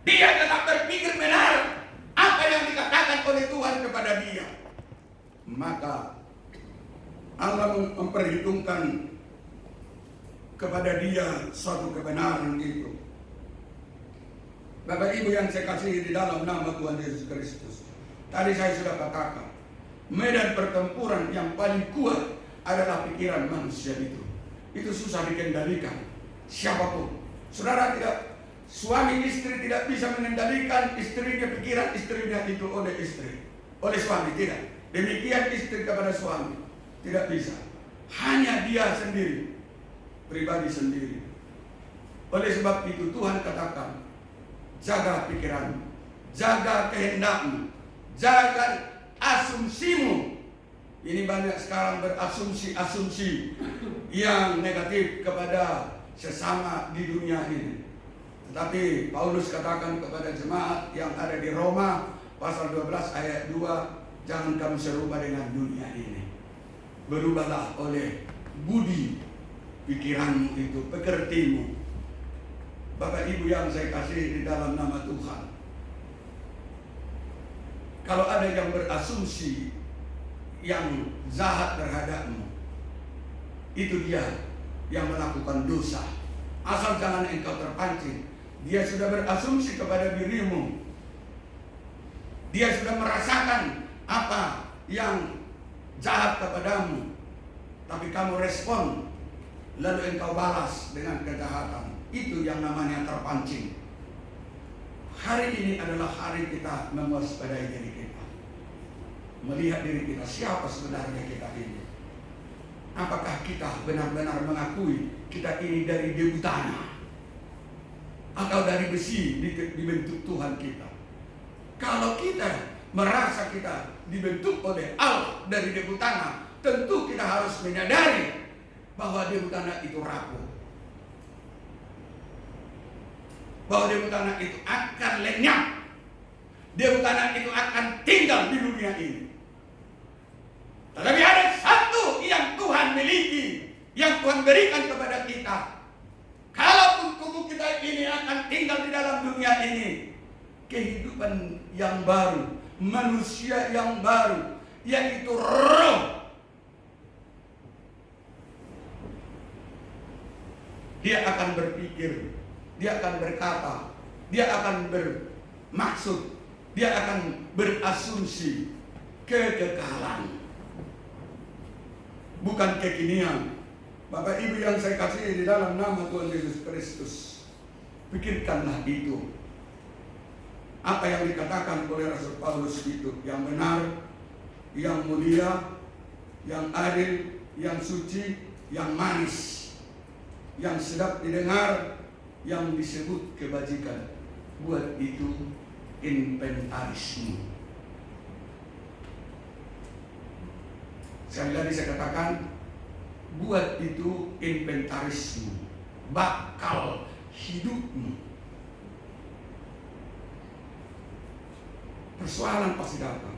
Dia tetap berpikir benar apa yang dikatakan oleh Tuhan kepada dia. Maka Allah memperhitungkan kepada dia suatu kebenaran itu. Bapak Ibu yang saya kasihi di dalam nama Tuhan Yesus Kristus, tadi saya sudah katakan, medan pertempuran yang paling kuat adalah pikiran manusia itu. Itu susah dikendalikan siapapun. Saudara, tidak, suami istri tidak bisa mengendalikan istrinya, pikiran istrinya itu oleh istri, oleh suami, tidak. Demikian istri kepada suami, tidak bisa. Hanya dia sendiri, pribadi sendiri. Oleh sebab itu Tuhan katakan, jaga pikiranmu, jaga kehendakmu, jaga asumsimu. Ini banyak sekarang berasumsi-asumsi yang negatif kepada sesama di dunia ini. Tetapi Paulus katakan kepada jemaat yang ada di Roma pasal 12 ayat 2, jangan kamu serupa dengan dunia ini. Berubahlah oleh budi pikiranmu itu, pekertimu. Bapak Ibu yang saya kasih di dalam nama Tuhan, kalau ada yang berasumsi yang jahat terhadapmu, itu dia yang melakukan dosa. Asal jangan engkau terpancing. Dia sudah berasumsi kepada dirimu. Dia sudah merasakan apa yang jahat kepadamu, tapi kamu respon, lalu engkau balas dengan kejahatan. Itu yang namanya terpancing. Hari ini adalah hari kita mewaspadai diri kita, melihat diri kita, siapa sebenarnya kita ini. Apakah kita benar-benar mengakui kita ini dari debu tanah, atau dari besi dibentuk Tuhan kita? Kalau kita merasa kita dibentuk oleh Allah dari debu tanah, tentu kita harus menyadari bahwa debu tanah itu rapuh, bahwa debu tanah itu akan lenyap, debu tanah itu akan tinggal di dunia ini. Tetapi ada satu yang Tuhan miliki, yang Tuhan berikan kepada kita. Kalaupun tubuh kita ini akan tinggal di dalam dunia ini, kehidupan yang baru, manusia yang baru, yaitu roh. Dia akan berpikir, dia akan berkata, dia akan bermaksud, dia akan berasumsi kekekalan, bukan kekinian. Bapak Ibu yang saya kasih di dalam nama Tuhan Yesus Kristus, pikirkanlah itu. Apa yang dikatakan oleh Rasul Paulus itu, yang benar, yang mulia, yang adil, yang suci, yang manis, yang sedap didengar, yang disebut kebajikan. Buat itu inventarismu. Sekali lagi saya katakan, buat itu inventarismu, bakal hidupmu. Persoalan pasti datang.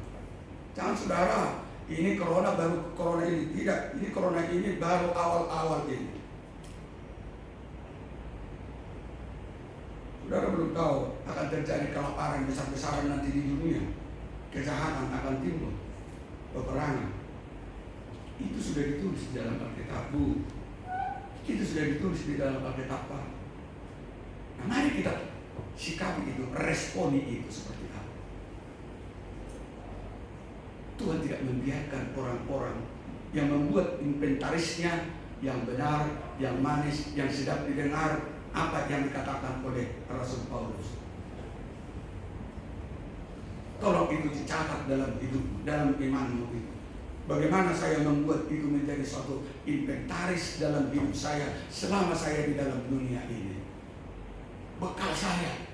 Jangan saudara, ini corona baru corona ini. Tidak, ini corona ini baru awal-awal ini. Saudara belum tahu akan terjadi kelaparan besar-besaran nanti di dunia. Kejahatan akan timbul, peperangan. Itu sudah ditulis di dalam Alkitab, Bu. Itu sudah ditulis di dalam Alkitab, Pak. Nah, mari kita sikapi itu, responi itu seperti apa. Tuhan tidak membiarkan orang-orang yang membuat inventarisnya yang benar, yang manis, yang sedap didengar, apa yang dikatakan oleh Rasul Paulus. Tolong itu dicatat dalam hidupmu, dalam imanmu itu. Bagaimana saya membuat itu menjadi suatu inventaris dalam hidup saya selama saya di dalam dunia ini. Bekal saya.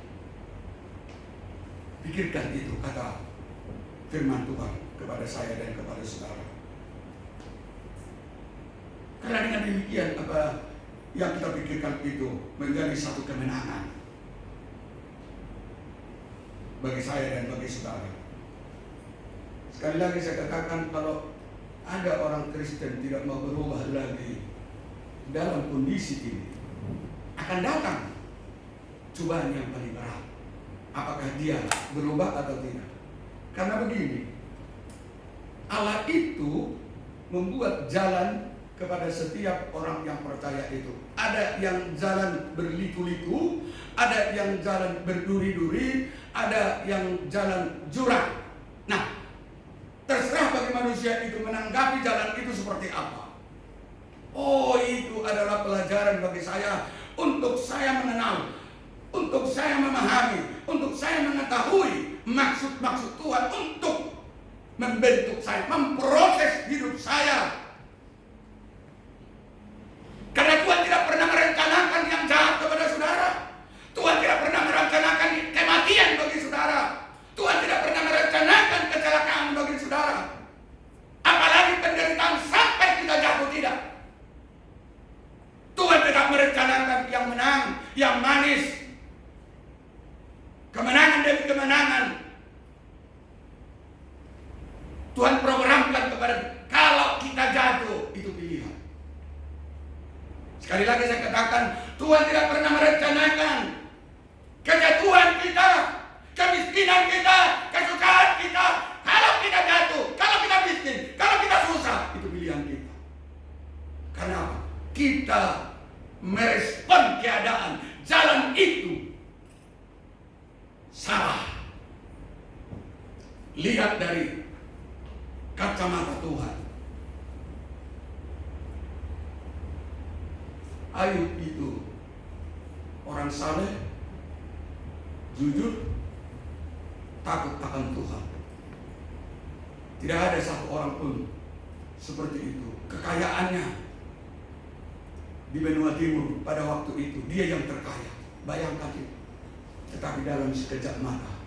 Pikirkan itu, kata firman Tuhan kepada saya dan kepada saudara. Karena dengan demikian apa yang kita pikirkan itu menjadi satu kemenangan bagi saya dan bagi saudara. Sekali lagi saya katakan, kalau ada orang Kristen tidak mau berubah lagi dalam kondisi ini, akan datang cobaan yang paling berat. apakah dia berubah atau tidak. Karena begini, Allah itu membuat jalan kepada setiap orang yang percaya itu. Ada yang jalan berliku-liku, ada yang jalan berduri-duri, ada yang jalan jurang. Nah, terserah bagi manusia itu menanggapi jalan itu seperti apa. Oh, itu adalah pelajaran bagi saya untuk saya mengenal, untuk saya memahami, untuk saya mengetahui maksud-maksud Tuhan untuk membentuk saya, memproses hidup saya. Karena Tuhan tidak pernah merencanakan yang jahat kepada saudara. Tuhan tidak pernah merencanakan kematian bagi saudara. Tuhan tidak pernah merencanakan kecelakaan bagi saudara. Apalagi penderitaan sampai kita jatuh, tidak. Tuhan tidak merencanakan yang menang, yang manis, kemenangan demi kemenangan. Tuhan programkan kepada kalau kita jatuh, itu pilihan. Sekali lagi saya katakan, Tuhan tidak pernah merencanakan kejatuhan kita, kemiskinan kita, kesukaan kita. Kalau kita jatuh, kalau kita miskin, kalau kita susah, itu pilihan kita. Karena apa? Kita merespon keadaan, jalan itu salah. Lihat dari kacamata Tuhan. Ayub itu orang saleh, jujur, takut akan Tuhan. Tidak ada satu orang pun seperti itu. Kekayaannya di benua timur pada waktu itu, dia yang terkaya. Bayangkan itu. Tetapi dalam sekejap mata,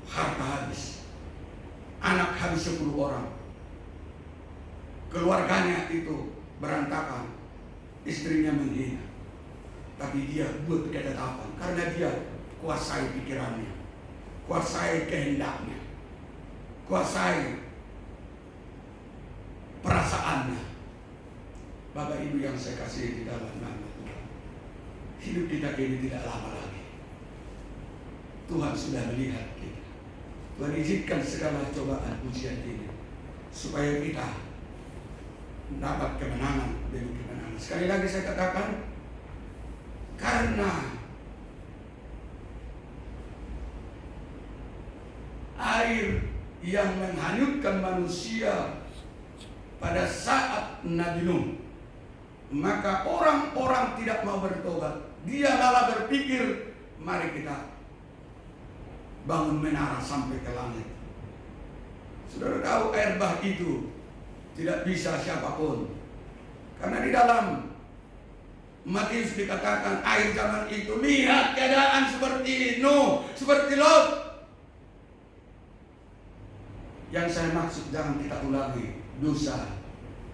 harta habis. Anak habis 10 orang. Keluarganya itu berantakan. Istrinya menghina. Tapi dia buat ketetapan. Karena dia kuasai pikirannya, kuasai kehendaknya, kuasai perasaannya. Bapak Ibu yang saya kasih di dalam nama Tuhan, hidup kita ini tidak lama lagi. Tuhan sudah melihat kita. Tuhan izinkan segala cobaan ujian ini supaya kita dapat kemenangan demi kemenangan. Sekali lagi saya katakan, karena air yang menghanyutkan manusia pada saat Nabi Nuh, maka orang-orang tidak mau bertobat. Dia malah berpikir, mari kita bangun menara sampai ke langit. Saudara tahu air bah itu tidak bisa siapapun. Karena di dalam Matius dikatakan air zaman itu, lihat keadaan seperti Nuh, seperti Lot. Yang saya maksud jangan kita ulangi dosa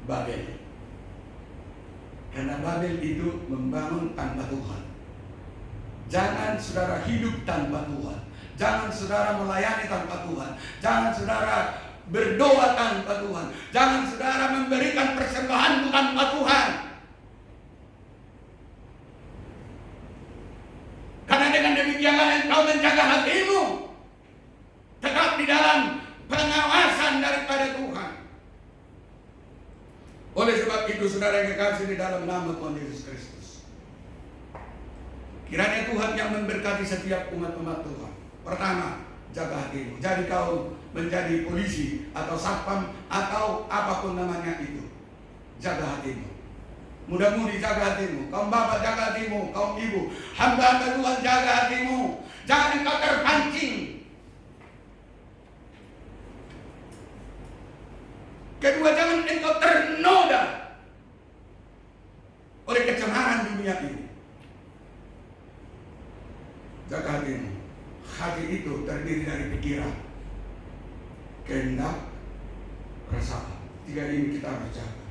Babel. Karena Babel itu membangun tanpa Tuhan. Jangan saudara hidup tanpa Tuhan. Jangan saudara melayani tanpa Tuhan. Jangan saudara berdoa tanpa Tuhan. Jangan saudara memberikan persembahan tanpa Tuhan. Karena dengan demikianlah engkau menjaga hatimu tetap di dalam pengawasan daripada Tuhan. Oleh sebab itu saudara yang kekasih di dalam nama Tuhan Yesus Kristus, kiranya Tuhan yang memberkati setiap umat-umat Tuhan. Pertama, jaga hatimu. Jadi kau menjadi polisi atau satpam atau apapun namanya itu, jaga hatimu. Mudah-mudi jaga hatimu. Kaum bapak jaga hatimu. Kaum ibu, hamba-hamba Tuhan jaga hatimu. Jangan engkau terpancing. Kedua, jangan engkau ternoda oleh kecemaran dunia ini. Jaga hatimu. Hati itu terdiri dari pikiran, kehendak, perasaan. Tiga ini kita harus jaga.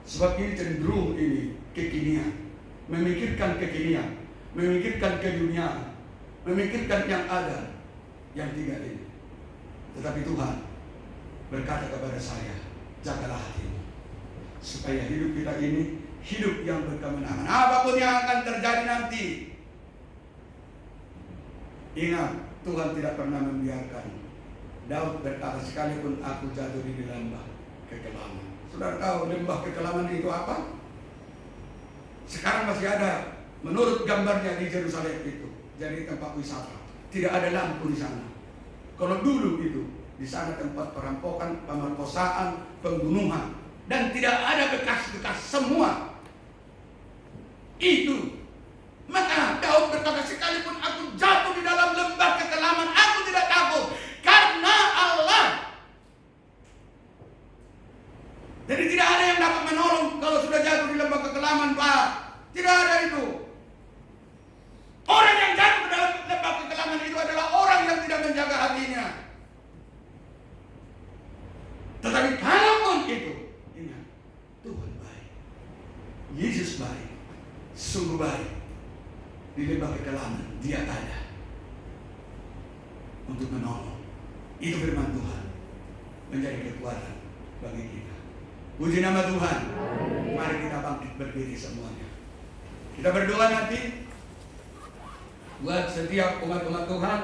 Sebab ini cenderung ini kekinian, memikirkan kekinian, memikirkan keduniaan, memikirkan yang ada, yang tiga ini. Tetapi Tuhan berkata kepada saya, jagalah hatimu, supaya hidup kita ini hidup yang berkemenangan. Apapun yang akan terjadi nanti, Ingat, Tuhan tidak pernah membiarkan. Daud berkata, sekalipun aku jatuh di lembah kekelaman. Saudara tahu lembah kekelaman itu apa? Sekarang masih ada, menurut gambarnya di Yerusalem itu, jadi tempat wisata. Tidak ada lampu di sana. Kalau dulu itu, di sana tempat perampokan, pemerkosaan, pembunuhan, dan tidak ada bekas-bekas semua. Itu. Maka Daud berkata, sekalipun aku jatuh di dalam lembah kekelaman, aku tidak takut, karena Allah. Jadi tidak ada yang dapat menolong kalau sudah jatuh di lembah kekelaman, Pak. Tidak ada itu. Orang yang jatuh ke dalam lembah kekelaman itu adalah orang yang tidak menjaga hatinya. Tetapi kalaupun itu, ingat, Tuhan baik, Yesus baik, sungguh baik. Di lembah kekelaman Dia ada untuk menolong. Itu firman Tuhan, menjadi kekuatan bagi kita. Puji nama Tuhan. Mari kita bangkit berdiri semuanya. Kita berdoa nanti buat setiap umat-umat Tuhan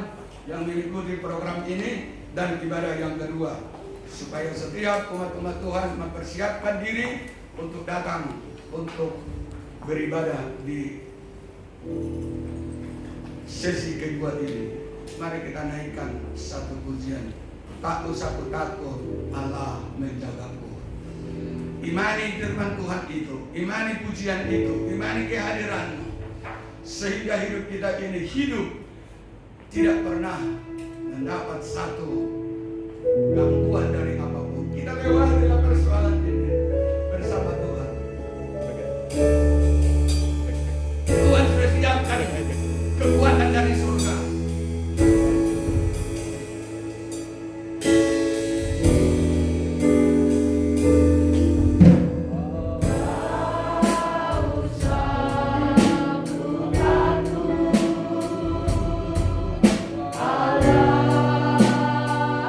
yang mengikuti program ini dan ibadah yang kedua, supaya setiap umat-umat Tuhan mempersiapkan diri untuk datang untuk beribadah di sesi kedua ini. Mari kita naikkan satu pujian. Tak usah takut, Allah menjagaku. Imani firman Tuhan itu, imani pujian itu, imani kehadiranmu, sehingga hidup kita ini hidup tidak pernah mendapat satu gangguan dari apapun. Kita lewati persoalan ini bersama Tuhan. Tuhan sudah siapkan kekuatan dari surga.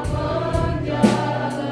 Allah menjaga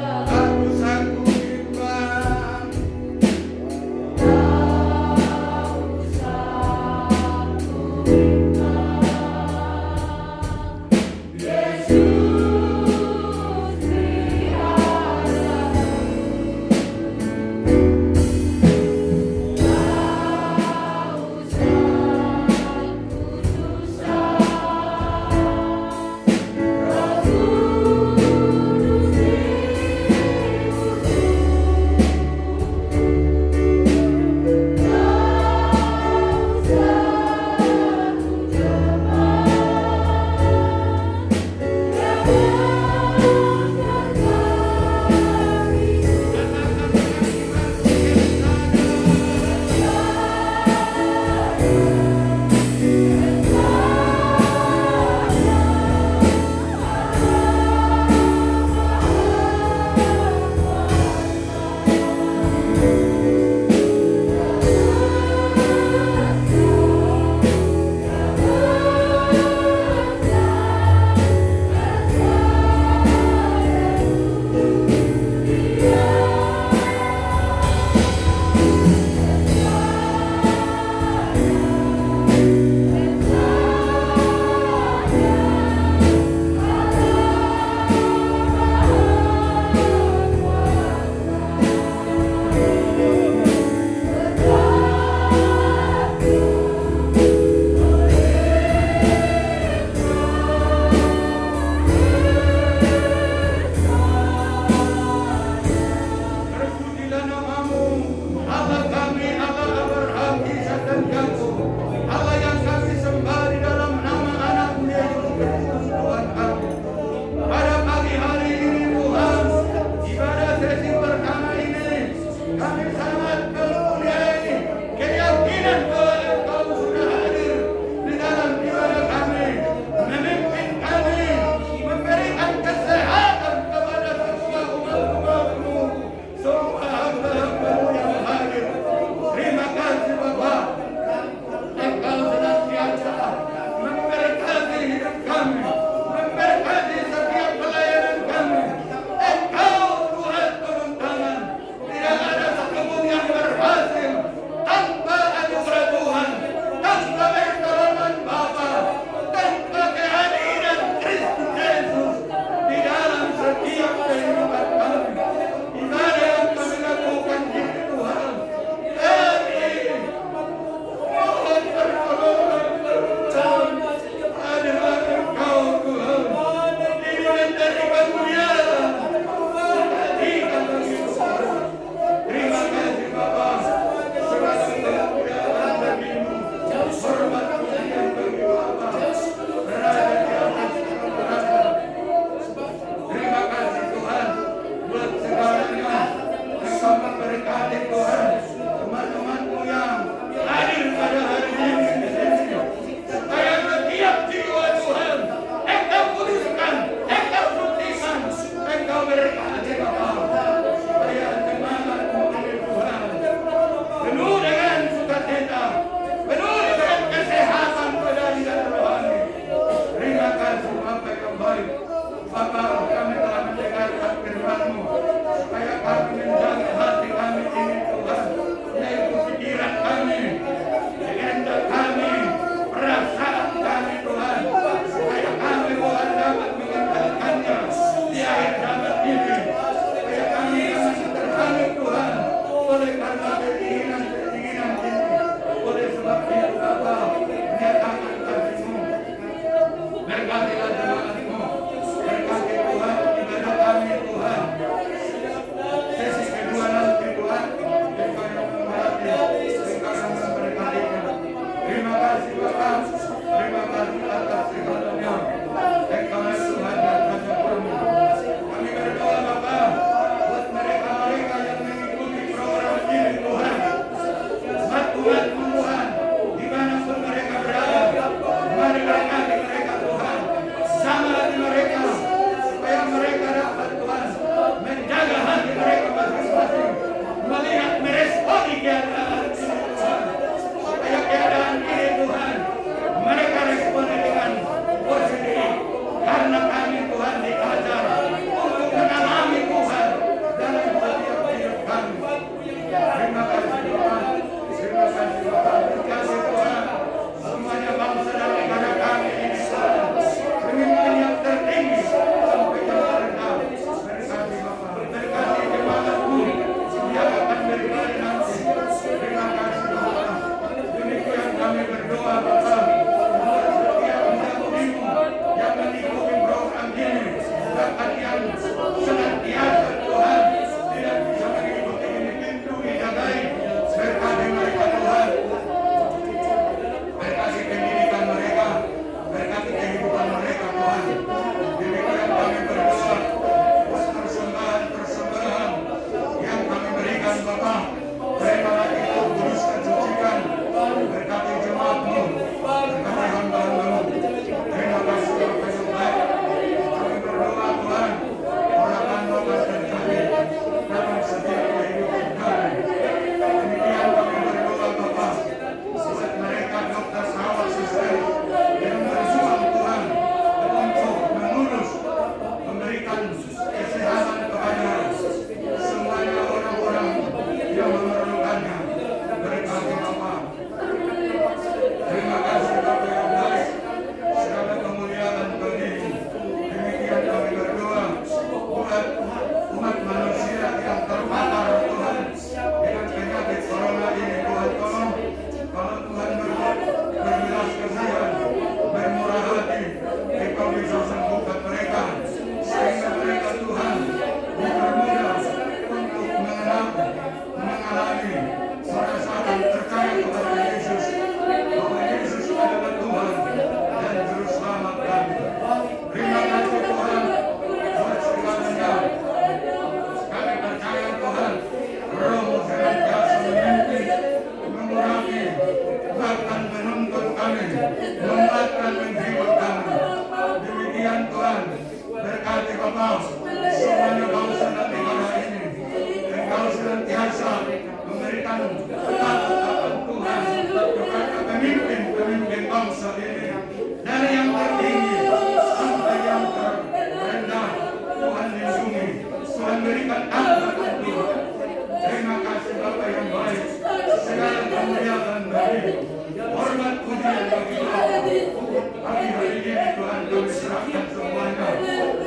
bagi hari ini Tuhan kami serahkan semuanya.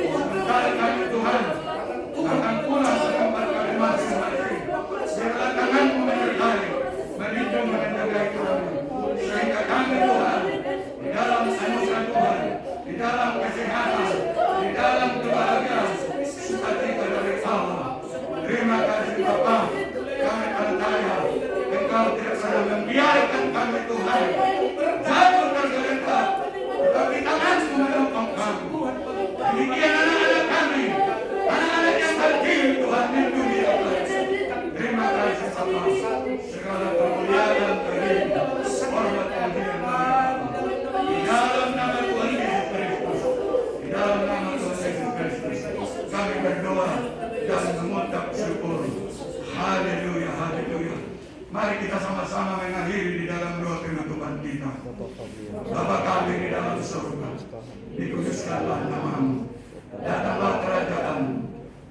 Sebentar kami Tuhan akan pulang ke tempat kami masing-masing. Biarlah tangan-Mu menyertai, melindungi, menjaga kami, sehingga kami Tuhan di dalam anugerah Tuhan, di dalam kesehatan, di dalam kebahagiaan, sukacita dari Allah. Terima kasih Bapa, kami percaya Engkau tidak pernah membiarkan kami Tuhan jatuh tergeletak, tetapi tangan-Mu menopang kami. Demikian anak-anak kami, anak-anak yang berdiri Tuhan di dunia ini. Terima kasih Bapa, segala kemuliaan dan kemuliaan, hormat dan kemuliaan di dalam nama Tuhan Yesus Kristus, di dalam nama Tuhan Yesus Kristus, kami berdoa dan mengucap syukur. Haleluya, haleluya. Mari kita sama-sama mengakhiri di dalam doa penutupan kita. Bapa kami di dalam surga, dikuduskanlah nama-Mu, datanglah kerajaan-Mu,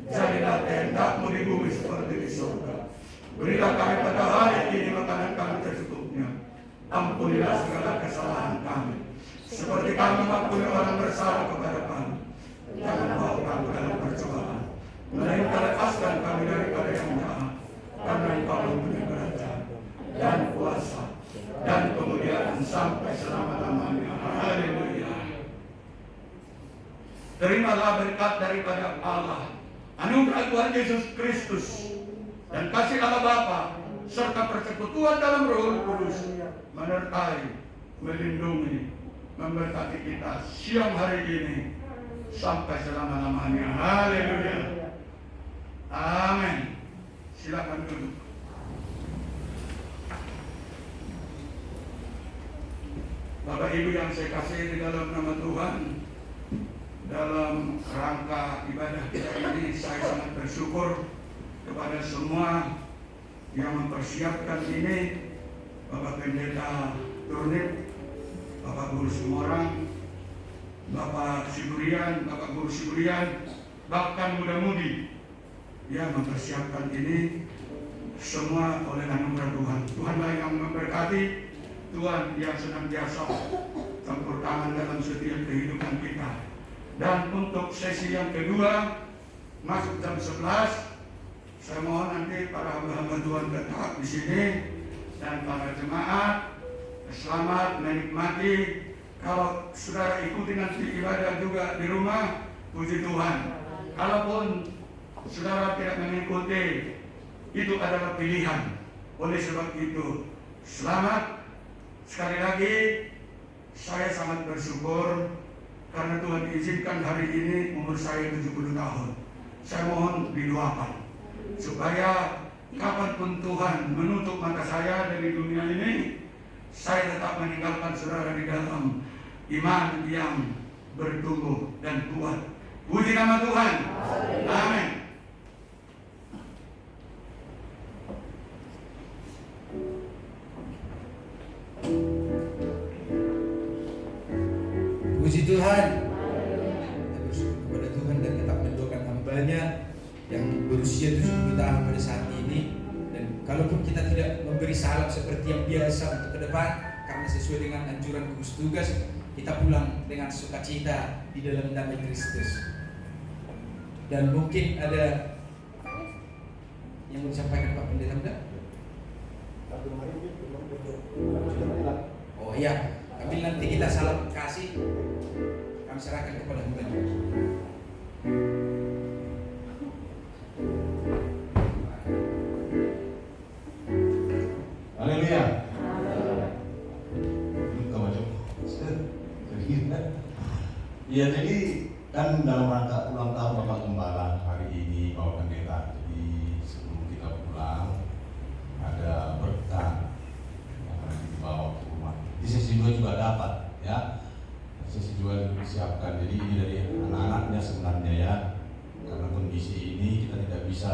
jadilah kehendak-Mu di bumi seperti di surga. Berilah kami pada hari ini makanan kami secukupnya. Ampunilah segala kesalahan kami, seperti kami mengampuni orang bersalah kepada kami. Jangan bawa kami dalam percobaan, melainkan lepaskan kami daripada yang jahat. Karena Engkau mempunyai kerajaan dan kuasa dan kemuliaan sampai selama-lamanya. Haleluya. Terimalah berkat daripada Allah, anugerah Tuhan Yesus Kristus, dan kasih Allah Bapa serta persekutuan dalam Roh Kudus menyertai, melindungi, memberkati kita siang hari ini sampai selama-lamanya. Haleluya. Amin. Silakan duduk. Bapak Ibu yang saya kasih di dalam nama Tuhan, dalam rangka ibadah kita ini saya sangat bersyukur kepada semua yang mempersiapkan ini, Bapak Pendeta Turnip, Bapak Guru Sumorang, Bapak Siburian, Bapak Guru Siburian, bahkan muda-mudi yang mempersiapkan ini semua oleh anugerah Tuhan. Tuhanlah yang memberkati, Tuhan yang senantiasa campur tangan dalam setiap kehidupan kita. Dan untuk sesi yang kedua masuk jam 11, saya mohon nanti para hamba-hamba Tuhan tetap di sini dan para jemaat selamat menikmati. Kalau saudara ikuti nanti ibadah juga di rumah, puji Tuhan. Kalaupun saudara tidak mengikuti, itu adalah pilihan. Oleh sebab itu, selamat. Sekali lagi, saya sangat bersyukur karena Tuhan izinkan hari ini umur saya 70 tahun. Saya mohon didoakan supaya kapanpun Tuhan menutup mata saya dari dunia ini, saya tetap meninggalkan saudara di dalam iman yang bertumbuh dan kuat. Puji nama Tuhan. Amin. Puji Tuhan. Kita bersyukur kepada Tuhan dan tetap mendoakan hamba-Nya yang berusia 70 tahun pada saat ini. Dan kalaupun kita tidak memberi salam seperti yang biasa untuk ke depan, karena sesuai dengan anjuran gugus tugas, kita pulang dengan sukacita di dalam damai Kristus. Dan mungkin ada yang mau disampaikan Pak Pendeta Muda? Oh iya, tapi nanti kita salam kasih, kami serahkan kepada hamba-Nya. Haleluya. Ya, jadi kan dalam rangka ulang tahun Bapak Gembala hari ini Bapak Pendeta. Jadi sebelum kita pulang ada berkat yang nanti dibawa ke rumah. Di sesi 2 juga dapat ya. Sesi 2 disiapkan. Jadi ini dari anak-anaknya sebenarnya ya. Karena kondisi ini kita tidak bisa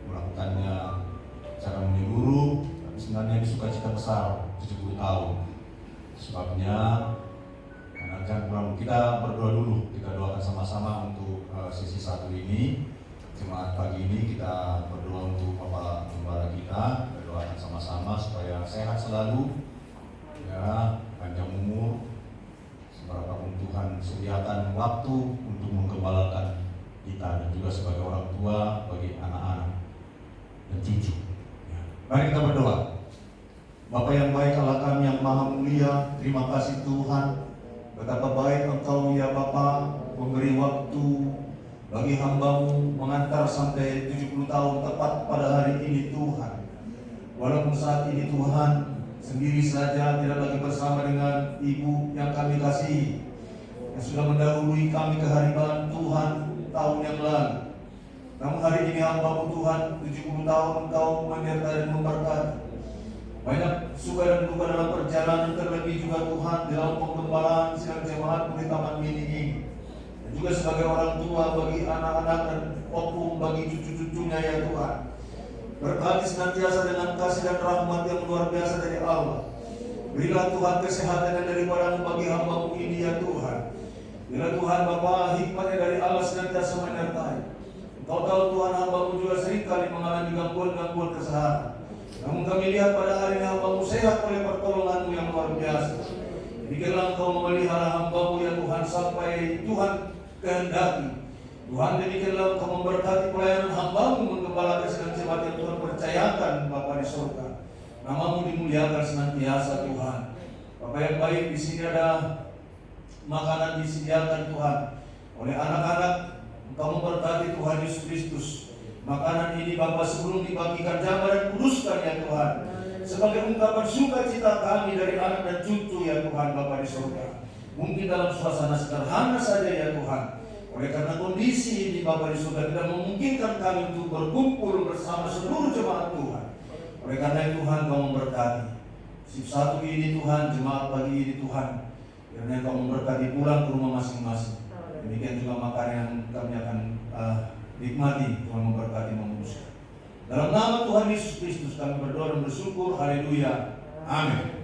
melakukannya secara menyeluruh, tapi sebenarnya ini sukacita besar 70 tahun. Sebabnya kita berdoa dulu, kita doakan sama-sama untuk sesi 1 ini. Jemaat pagi ini kita berdoa untuk Bapak Gembala kita doakan sama-sama supaya sehat selalu, ya, semoga panjang umur, seberapapun Tuhan sediakan waktu untuk menggembalakan kita dan juga sebagai orang tua bagi anak-anak dan cucu. Ya. Mari kita berdoa. Bapa yang baik, Allah kami yang maha mulia, terima kasih Tuhan. Betapa baik Engkau ya Bapa memberi waktu bagi hamba-Mu mengantar sampai 70 tahun tepat pada hari ini Tuhan. Walaupun saat ini Tuhan sendiri saja tidak lagi bersama dengan Ibu yang kami kasihi, yang sudah mendahului kami kehariban Tuhan tahun yang lalu. Namun hari ini hamba-Mu Tuhan 70 tahun Engkau menyertai dan memberkati. Banyak suka dan duka dalam perjalanan, terlebih juga Tuhan di dalam pengembalaan sidang jemaat di Taman Mini ini. Dan juga sebagai orang tua bagi anak-anak dan opung bagi cucu-cucunya ya Tuhan. Berkati senantiasa dengan kasih dan rahmat yang luar biasa dari Allah. Berilah Tuhan kesehatan yang daripada-Mu bagi hamba-Mu ini ya Tuhan. Bila Tuhan Bapa hikmatnya dari Allah senantiasa menyertai. Engkau tahu Tuhan hamba-Mu juga seringkali mengalami gangguan-gangguan kesehatan. Namun kami lihat pada hari ini hamba-Mu sehat oleh pertolongan-Mu yang luar biasa. Demikianlah Engkau memelihara hamba-Mu ya Tuhan sampai Tuhan kehendaki. Tuhan demikianlah Engkau memberkati pelayanan hamba-Mu menggembalakan sidang jemaat yang Tuhan percayakan Bapa di surga. Nama-Mu dimuliakan senantiasa Tuhan. Bapa yang baik, di sini ada makanan disediakan Tuhan oleh anak-anak. Engkau memberkati Tuhan Yesus Kristus. Makanan ini Bapa sebelum dibagikan jaga dan kuduskan ya Tuhan, sebagai ungkapan sukacita kami dari anak dan cucu ya Tuhan Bapa di surga. Mungkin dalam suasana sederhana saja ya Tuhan. Oleh karena kondisi ini Bapa di surga tidak memungkinkan kami untuk berkumpul bersama seluruh jemaat Tuhan. Oleh karena itu Tuhan Kau memberkati sip satu ini Tuhan, jemaat pagi ini Tuhan. Kiranya Kau memberkati pulang ke rumah masing-masing. Demikian juga makanan yang kami akan nikmati. Tuhan memberkati menguruskan. Dalam nama Tuhan Yesus Kristus kami berdoa dan bersyukur. Haleluya. Amin.